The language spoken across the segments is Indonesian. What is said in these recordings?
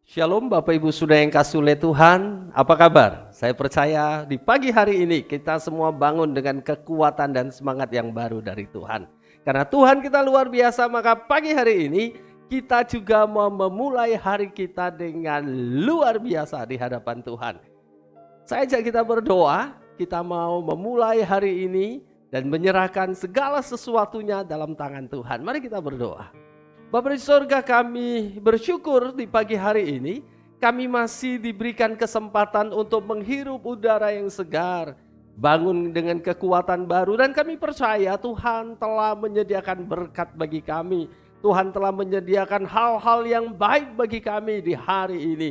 Shalom Bapak Ibu Saudara yang kasih oleh Tuhan, apa kabar? Saya percaya di pagi hari ini kita semua bangun dengan kekuatan dan semangat yang baru dari Tuhan. Karena Tuhan kita luar biasa, maka pagi hari ini kita juga mau memulai hari kita dengan luar biasa di hadapan Tuhan. Saya ajak kita berdoa, kita mau memulai hari ini dan menyerahkan segala sesuatunya dalam tangan Tuhan. Mari kita berdoa. Bapa di sorga, kami bersyukur di pagi hari ini kami masih diberikan kesempatan untuk menghirup udara yang segar, bangun dengan kekuatan baru, dan kami percaya Tuhan telah menyediakan berkat bagi kami. Tuhan telah menyediakan hal-hal yang baik bagi kami di hari ini.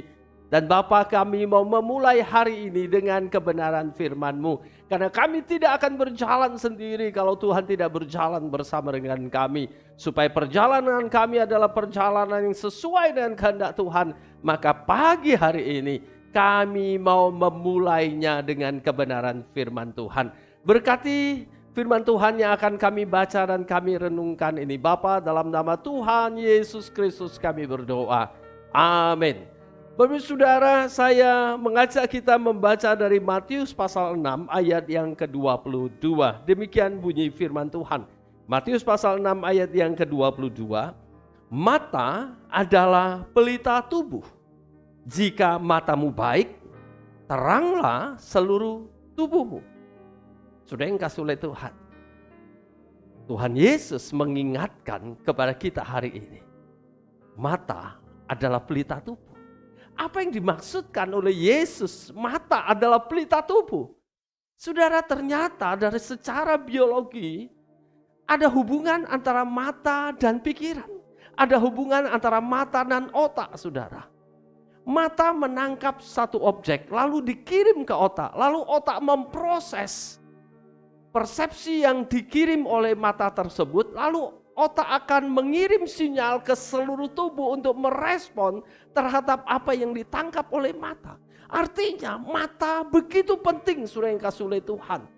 Dan Bapa, kami mau memulai hari ini dengan kebenaran firman-Mu. Karena kami tidak akan berjalan sendiri kalau Tuhan tidak berjalan bersama dengan kami. Supaya perjalanan kami adalah perjalanan yang sesuai dengan kehendak Tuhan. Maka pagi hari ini kami mau memulainya dengan kebenaran firman Tuhan. Berkati firman Tuhan yang akan kami baca dan kami renungkan ini. Bapa, dalam nama Tuhan Yesus Kristus kami berdoa. Amin. Bapak Saudara, saya mengajak kita membaca dari Matius pasal 6 ayat yang ke-22. Demikian bunyi firman Tuhan. Matius pasal 6 ayat yang ke-22. Mata adalah pelita tubuh. Jika matamu baik, teranglah seluruh tubuhmu. Sudah yang kasih oleh Tuhan. Tuhan Yesus mengingatkan kepada kita hari ini. Mata adalah pelita tubuh. Apa yang dimaksudkan oleh Yesus? Mata adalah pelita tubuh. Saudara, ternyata dari secara biologi ada hubungan antara mata dan pikiran. Ada hubungan antara mata dan otak, saudara. Mata menangkap satu objek, lalu dikirim ke otak. Lalu otak memproses persepsi yang dikirim oleh mata tersebut. Lalu otak akan mengirim sinyal ke seluruh tubuh untuk merespon terhadap apa yang ditangkap oleh mata. Artinya mata begitu penting, saudara yang kasih oleh Tuhan.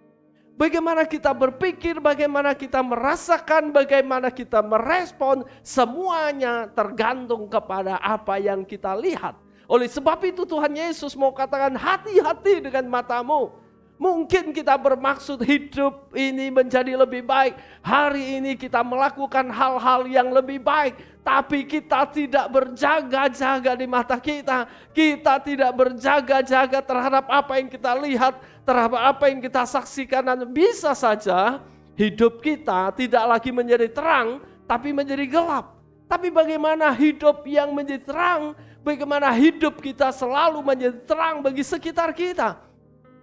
Bagaimana kita berpikir, bagaimana kita merasakan, bagaimana kita merespon, semuanya tergantung kepada apa yang kita lihat. Oleh sebab itu Tuhan Yesus mau katakan, hati-hati dengan matamu. Mungkin kita bermaksud hidup ini menjadi lebih baik. Hari ini kita melakukan hal-hal yang lebih baik. Tapi kita tidak berjaga-jaga di mata kita. Kita tidak berjaga-jaga terhadap apa yang kita lihat, terhadap apa yang kita saksikan. Dan bisa saja hidup kita tidak lagi menjadi terang, tapi menjadi gelap. Tapi bagaimana hidup yang menjadi terang? Bagaimana hidup kita selalu menjadi terang bagi sekitar kita?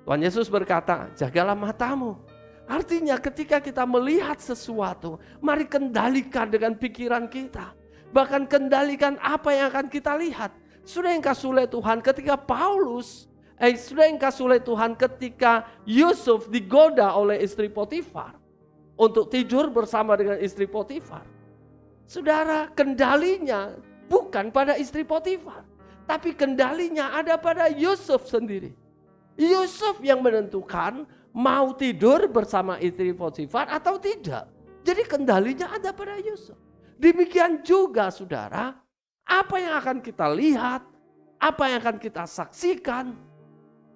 Tuhan Yesus berkata, jagalah matamu. Artinya ketika kita melihat sesuatu, mari kendalikan dengan pikiran kita. Bahkan kendalikan apa yang akan kita lihat. Sudah yang kasih oleh Tuhan ketika sudah yang kasih oleh Tuhan ketika Yusuf digoda oleh istri Potifar. Untuk tidur bersama dengan istri Potifar. Saudara, kendalinya bukan pada istri Potifar. Tapi kendalinya ada pada Yusuf sendiri. Yusuf yang menentukan mau tidur bersama istri Potifar atau tidak. Jadi kendalinya ada pada Yusuf. Demikian juga saudara, apa yang akan kita lihat, apa yang akan kita saksikan,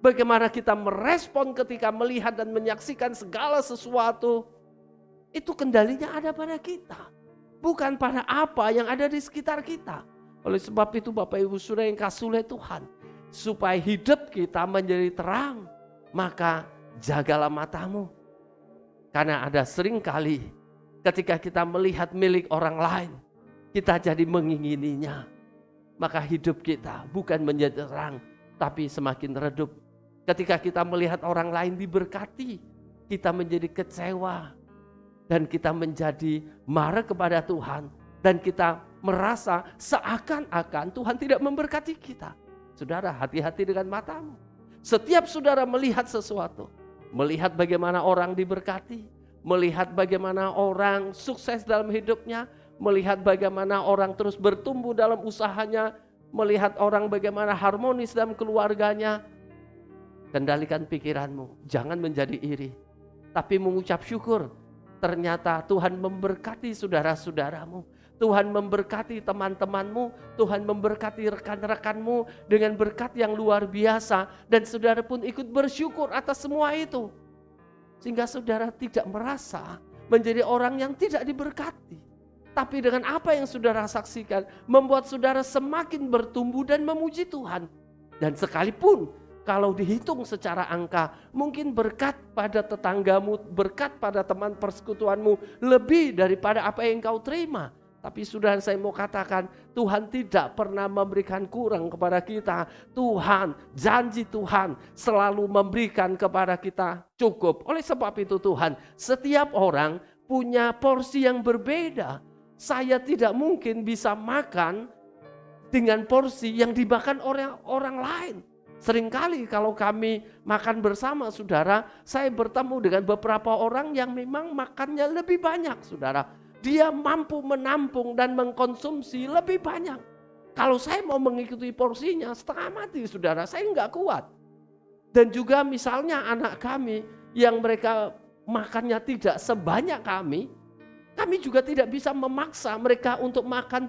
bagaimana kita merespon ketika melihat dan menyaksikan segala sesuatu, itu kendalinya ada pada kita. Bukan pada apa yang ada di sekitar kita. Oleh sebab itu Bapak Ibu Saudara yang kasih oleh Tuhan, supaya hidup kita menjadi terang, maka jagalah matamu. Karena ada sering kali ketika kita melihat milik orang lain, kita jadi mengingininya. Maka hidup kita bukan menjadi terang, tapi semakin redup. Ketika kita melihat orang lain diberkati, kita menjadi kecewa. Dan kita menjadi marah kepada Tuhan. Dan kita merasa seakan-akan Tuhan tidak memberkati kita. Saudara, hati-hati dengan matamu. Setiap saudara melihat sesuatu, melihat bagaimana orang diberkati, melihat bagaimana orang sukses dalam hidupnya, melihat bagaimana orang terus bertumbuh dalam usahanya, melihat orang bagaimana harmonis dalam keluarganya, kendalikan pikiranmu, jangan menjadi iri, tapi mengucap syukur. Ternyata Tuhan memberkati saudara-saudaramu. Tuhan memberkati teman-temanmu, Tuhan memberkati rekan-rekanmu dengan berkat yang luar biasa. Dan saudara pun ikut bersyukur atas semua itu. Sehingga saudara tidak merasa menjadi orang yang tidak diberkati. Tapi dengan apa yang saudara saksikan, membuat saudara semakin bertumbuh dan memuji Tuhan. Dan sekalipun kalau dihitung secara angka, mungkin berkat pada tetanggamu, berkat pada teman persekutuanmu lebih daripada apa yang kau terima. Tapi saudara, saya mau katakan, Tuhan tidak pernah memberikan kurang kepada kita. Tuhan, janji Tuhan selalu memberikan kepada kita cukup. Oleh sebab itu Tuhan, setiap orang punya porsi yang berbeda. Saya tidak mungkin bisa makan dengan porsi yang dimakan orang lain. Seringkali kalau kami makan bersama saudara, saya bertemu dengan beberapa orang yang memang makannya lebih banyak saudara. Dia mampu menampung dan mengkonsumsi lebih banyak. Kalau saya mau mengikuti porsinya setengah mati saudara, saya enggak kuat. Dan juga misalnya anak kami yang mereka makannya tidak sebanyak kami juga tidak bisa memaksa mereka untuk makan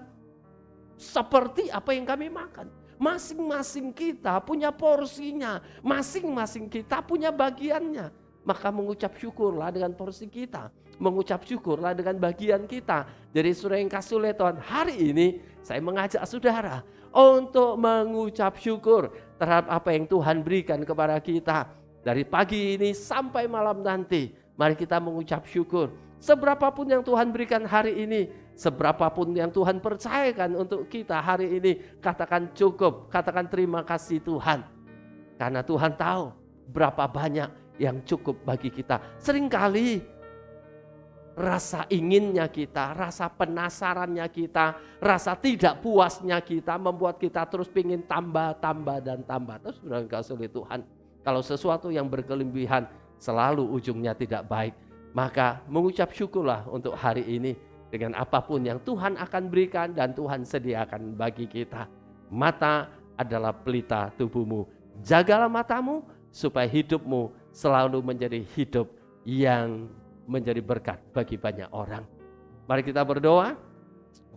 seperti apa yang kami makan. Masing-masing kita punya porsinya, masing-masing kita punya bagiannya. Maka mengucap syukurlah dengan porsi kita, mengucap syukurlah dengan bagian kita. Jadi saudara yang kasih oleh Tuhan, hari ini saya mengajak saudara untuk mengucap syukur terhadap apa yang Tuhan berikan kepada kita. Dari pagi ini sampai malam nanti, mari kita mengucap syukur. Seberapapun yang Tuhan berikan hari ini, seberapapun yang Tuhan percayakan untuk kita hari ini, katakan cukup, katakan terima kasih Tuhan. Karena Tuhan tahu berapa banyak yang cukup bagi kita. Seringkali rasa inginnya kita, rasa penasarannya kita, rasa tidak puasnya kita membuat kita terus ingin tambah dan tambah. Terus sudah kasih oleh Tuhan. Kalau sesuatu yang berkelebihan selalu ujungnya tidak baik. Maka mengucap syukurlah untuk hari ini dengan apapun yang Tuhan akan berikan dan Tuhan sediakan bagi kita. Mata adalah pelita tubuhmu. Jagalah matamu supaya hidupmu selalu menjadi hidup yang menjadi berkat bagi banyak orang. Mari kita berdoa.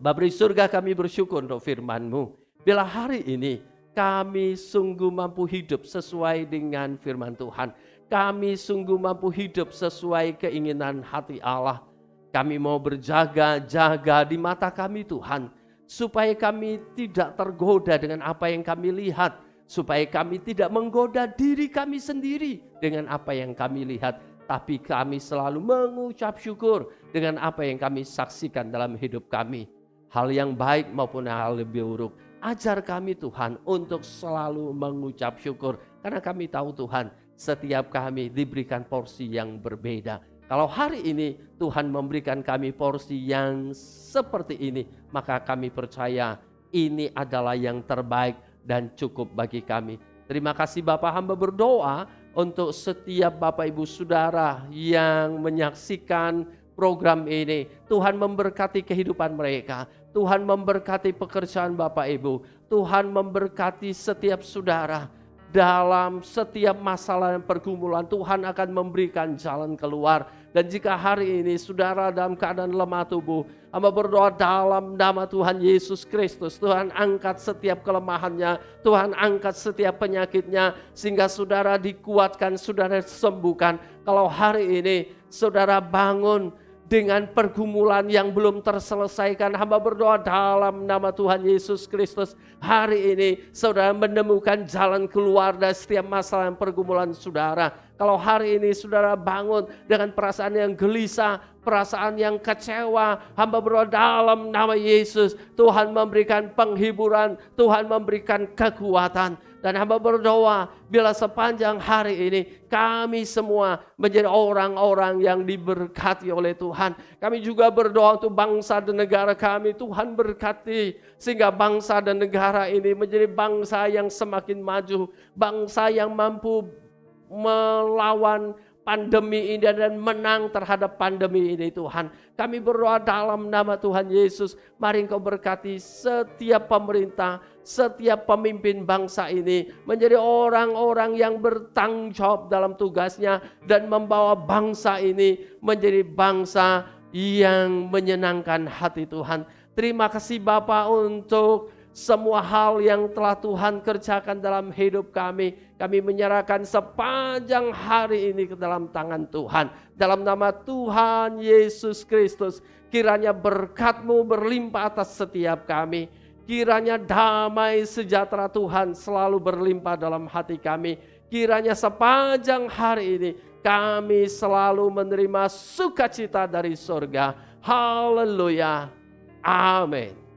Bapa di surga, kami bersyukur untuk firman-Mu. Bila hari ini kami sungguh mampu hidup sesuai dengan firman Tuhan. Kami sungguh mampu hidup sesuai keinginan hati Allah. Kami mau berjaga-jaga di mata kami Tuhan. Supaya kami tidak tergoda dengan apa yang kami lihat. Supaya kami tidak menggoda diri kami sendiri dengan apa yang kami lihat. Tapi kami selalu mengucap syukur dengan apa yang kami saksikan dalam hidup kami. Hal yang baik maupun hal lebih buruk. Ajar kami Tuhan untuk selalu mengucap syukur. Karena kami tahu Tuhan, setiap kami diberikan porsi yang berbeda. Kalau hari ini Tuhan memberikan kami porsi yang seperti ini, maka kami percaya ini adalah yang terbaik dan cukup bagi kami. Terima kasih Bapak, hamba berdoa untuk setiap Bapak Ibu Saudara yang menyaksikan program ini. Tuhan memberkati kehidupan mereka. Tuhan memberkati pekerjaan Bapak Ibu. Tuhan memberkati setiap saudara. Dalam setiap masalah dan pergumulan Tuhan akan memberikan jalan keluar. Dan jika hari ini saudara dalam keadaan lemah tubuh, hamba berdoa dalam nama Tuhan Yesus Kristus, Tuhan angkat setiap kelemahannya, Tuhan angkat setiap penyakitnya, sehingga saudara dikuatkan, saudara sembuhkan. Kalau hari ini saudara bangun dengan pergumulan yang belum terselesaikan, hamba berdoa dalam nama Tuhan Yesus Kristus, hari ini saudara menemukan jalan keluar dari setiap masalah dan pergumulan saudara. Kalau hari ini saudara bangun dengan perasaan yang gelisah, perasaan yang kecewa, hamba berdoa dalam nama Yesus, Tuhan memberikan penghiburan, Tuhan memberikan kekuatan. Dan hamba berdoa bila sepanjang hari ini kami semua menjadi orang-orang yang diberkati oleh Tuhan. Kami juga berdoa untuk bangsa dan negara kami, Tuhan berkati sehingga bangsa dan negara ini menjadi bangsa yang semakin maju, bangsa yang mampu melawan pandemi ini dan menang terhadap pandemi ini Tuhan. Kami berdoa dalam nama Tuhan Yesus, mari Engkau berkati setiap pemerintah, setiap pemimpin bangsa ini menjadi orang-orang yang bertanggung jawab dalam tugasnya dan membawa bangsa ini menjadi bangsa yang menyenangkan hati Tuhan. Terima kasih Bapa untuk semua hal yang telah Tuhan kerjakan dalam hidup kami. Kami menyerahkan sepanjang hari ini ke dalam tangan Tuhan. Dalam nama Tuhan Yesus Kristus, kiranya berkat-Mu berlimpah atas setiap kami. Kiranya damai sejahtera Tuhan selalu berlimpah dalam hati kami. Kiranya sepanjang hari ini kami selalu menerima sukacita dari surga. Haleluya. Amin.